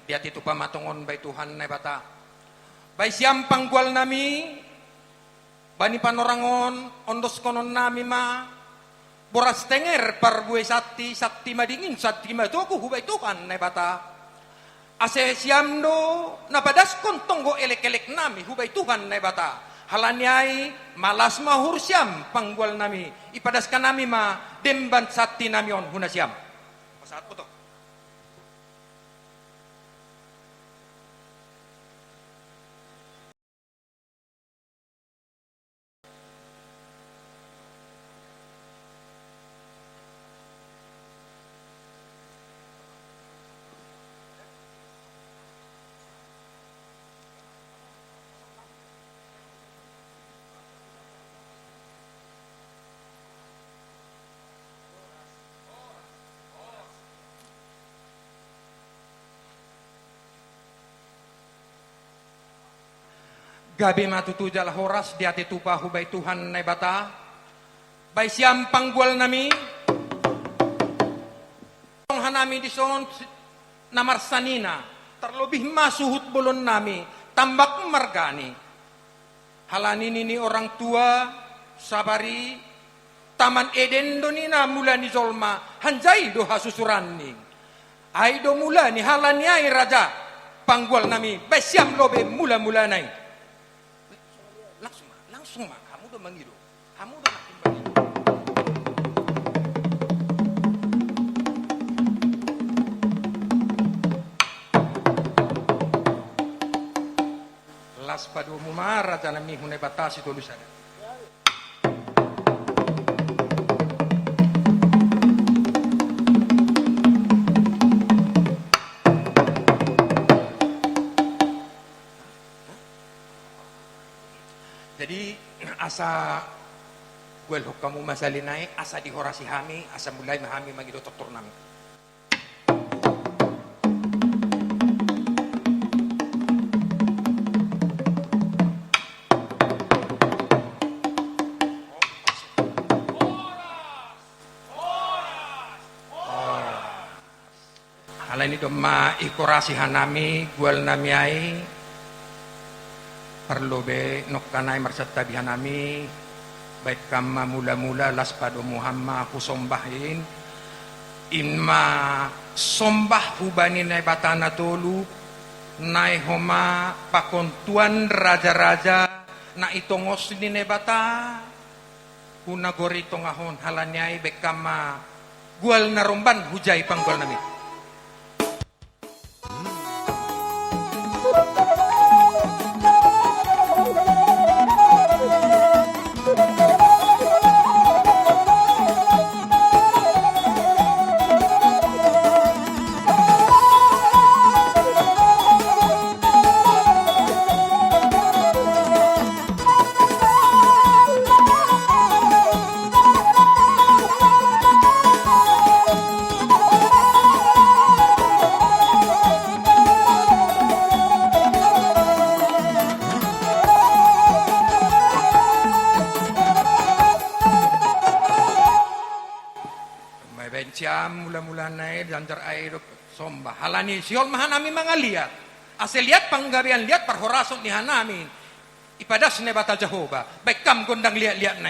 Diat itu pamatongon bay Tuhan na bata. Bay siyam panggwal nami, bani panorangon, ondos konon nami ma, boras tenger parbuay sakti madingin, sakti matuku hubay Tuhan na bata. Ase siyam do, napadas kon tonggo elek-elek nami, hubay Tuhan na bata. Halanyay, malas mahur siyam panggwal nami, ipadas ka nami ma, demban sakti nami on huna siyam. Pasaat po to. Gabi matutujal horas di ati tupa hubay Tuhan na bata. Bay siyam panggwal nami. Ang hanami di son na marsanina. Terlebih masuhut bolon nami. Tambak margani. Halanin ini orang tua. Sabari. Taman Eden do ni na mula ni Zolma. Hanjay do hasusuran ni. Ay do mula ni halanya raja. Panggwal nami. Bay siyam lobe mula-mula na langsung mah kamu udah mengiru, kamu udah makin mengiru. Las padu mumara jana mi hune batasi tulisan. Jadi asa gwel kamu masalinay asa dihorasi hami asa mulai mahami magido doktor nami. Halain itu ma ikorasi hanami gwel nami ai perlu be nokkanay marsatabihan nami baik kama mula-mula las pado Muhammad aku sombahin inma sombah hubani nay batana tolu nay homa pakontuan raja-raja na itongos ni nay bata kuna gori tongahon halanyay baik kama gual narumban hujay panggol nami. Mula-mula na janjar air sombah halani siol mahanami mga liat ase liat panggabian liat parhorasot ni hanamin ipadas ne batal Jehovah baik kam gondang liat-liat na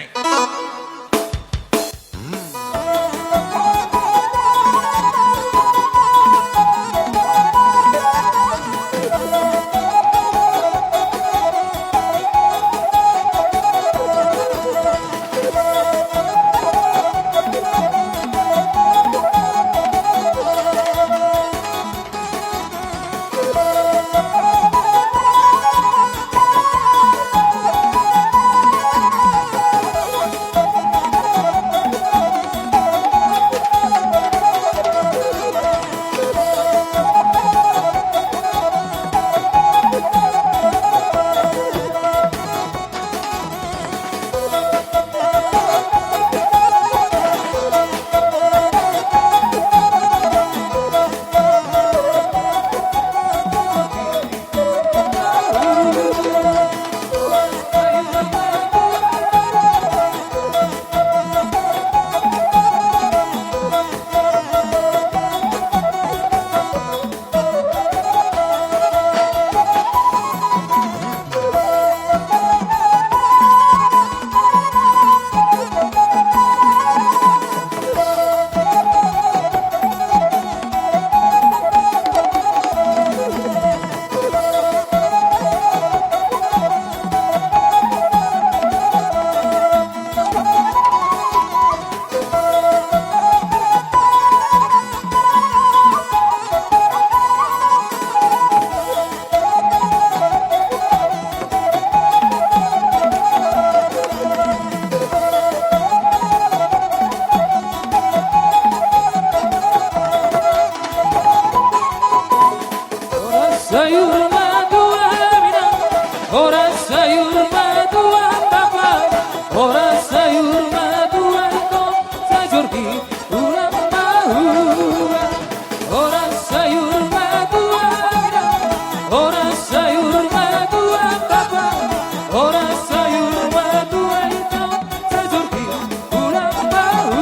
sayur madu minang, ora sayur madu apa, ora sayur madu kok sayur di ulang tahu, ora sayur madu minang, ora sayur madu apa, ora sayur madu kok sayur di ulang tahu.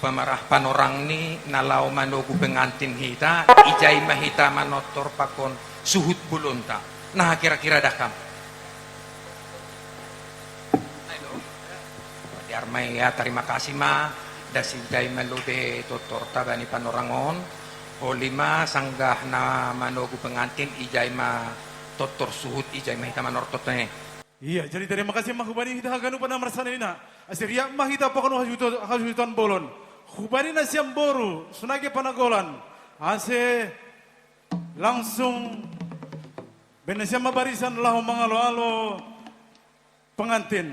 Pamarah panorang ni nalau manogu pengantin hita ijai mahita manotor pakon suhut bulunta. Nah kira-kira dakam. Diarmai ya terima kasih ma dasi ijai melode totor tabani panorangon. Olima sanggah na manogu pengantin ijai ma totor suhut ijai mahita manortotne. Iya, jadi terima kasih mahubani kita haganu pada mersana ina. Asiriak mahita pakonu hajutan bolon. Hubani na siam boru, sunage panagolan. Ase langsung benasyam mabarisan lahu mangalo-alo pengantin.